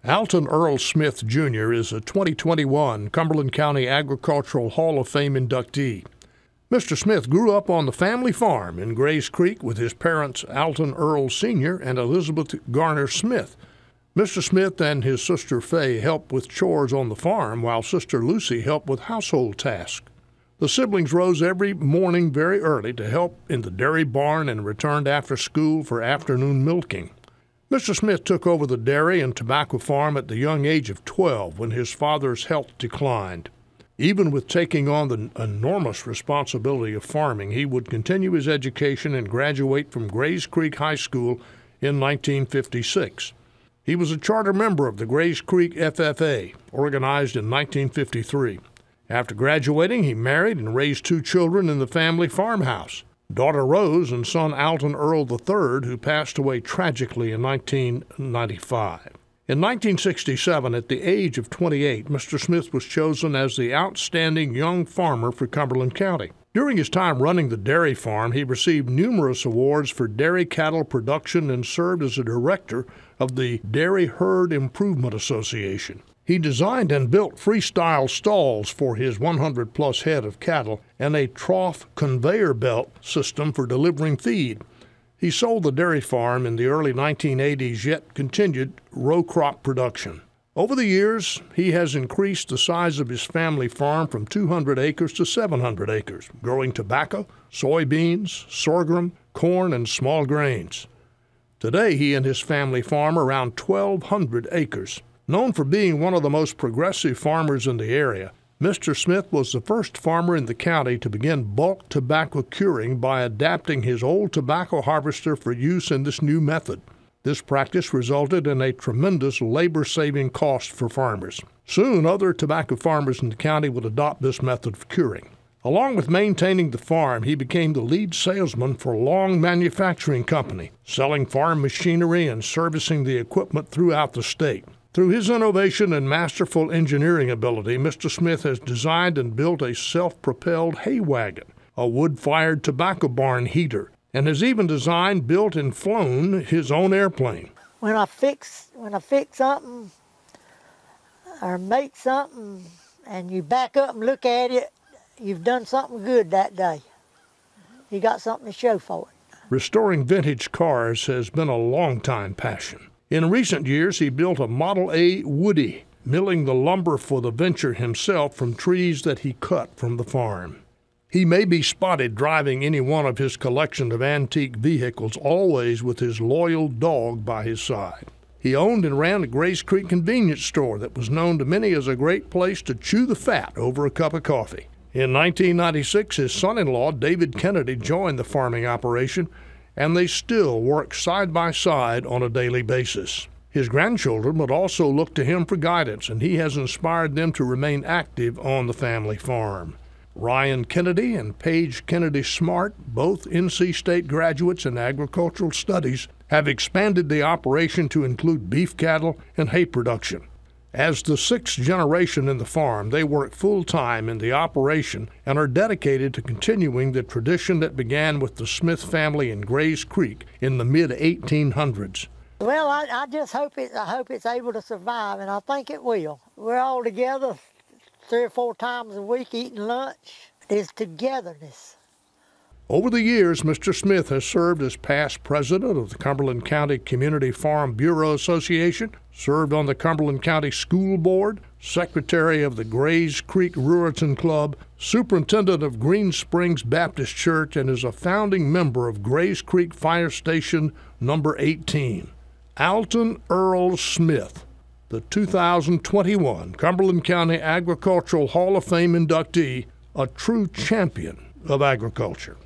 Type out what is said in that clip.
Alton Earl Smith, Jr. is a 2021 Cumberland County Agricultural Hall of Fame inductee. Mr. Smith grew up on the family farm in Grays Creek with his parents Alton Earl Sr. and Elizabeth Garner Smith. Mr. Smith and his sister Fay helped with chores on the farm, while Sister Lucy helped with household tasks. The siblings rose every morning very early to help in the dairy barn and returned after school for afternoon milking. Mr. Smith took over the dairy and tobacco farm at the young age of 12 when his father's health declined. Even with taking on the enormous responsibility of farming, he would continue his education and graduate from Grays Creek High School in 1956. He was a charter member of the Grays Creek FFA, organized in 1953. After graduating, he married and raised 2 children in the family farmhouse, daughter Rose and son Alton Earl III, who passed away tragically in 1995. In 1967, at the age of 28, Mr. Smith was chosen as the outstanding young farmer for Cumberland County. During his time running the dairy farm, he received numerous awards for dairy cattle production and served as a director of the Dairy Herd Improvement Association. He designed and built freestyle stalls for his 100-plus head of cattle and a trough conveyor belt system for delivering feed. He sold the dairy farm in the early 1980s, yet continued row crop production. Over the years, he has increased the size of his family farm from 200 acres to 700 acres, growing tobacco, soybeans, sorghum, corn, and small grains. Today, he and his family farm around 1,200 acres. Known for being one of the most progressive farmers in the area, Mr. Smith was the first farmer in the county to begin bulk tobacco curing by adapting his old tobacco harvester for use in this new method. This practice resulted in a tremendous labor-saving cost for farmers. Soon, other tobacco farmers in the county would adopt this method of curing. Along with maintaining the farm, he became the lead salesman for Long Manufacturing Company, selling farm machinery and servicing the equipment throughout the state. Through his innovation and masterful engineering ability, Mr. Smith has designed and built a self-propelled hay wagon, a wood-fired tobacco barn heater, and has even designed, built, and flown his own airplane. When I fix something or make something and you back up and look at it, you've done something good that day. You got something to show for it. Restoring vintage cars has been a long-time passion. In recent years, he built a Model A Woody, milling the lumber for the venture himself from trees that he cut from the farm. He may be spotted driving any one of his collection of antique vehicles, always with his loyal dog by his side. He owned and ran a Grays Creek convenience store that was known to many as a great place to chew the fat over a cup of coffee. In 1996, his son-in-law, David Kennedy, joined the farming operation, and they still work side by side on a daily basis. His grandchildren would also look to him for guidance, and he has inspired them to remain active on the family farm. Ryan Kennedy and Paige Kennedy Smart, both NC State graduates in agricultural studies, have expanded the operation to include beef cattle and hay production. As the 6th generation in the farm, they work full-time in the operation and are dedicated to continuing the tradition that began with the Smith family in Grays Creek in the mid-1800s. Well, I just hope it's able to survive, and I think it will. We're all together 3 or 4 times a week eating lunch. It's togetherness. Over the years, Mr. Smith has served as past president of the Cumberland County Community Farm Bureau Association, served on the Cumberland County School Board, secretary of the Grays Creek Ruritan Club, superintendent of Green Springs Baptist Church, and is a founding member of Grays Creek Fire Station number 18. Alton Earl Smith, the 2021 Cumberland County Agricultural Hall of Fame inductee, a true champion of agriculture.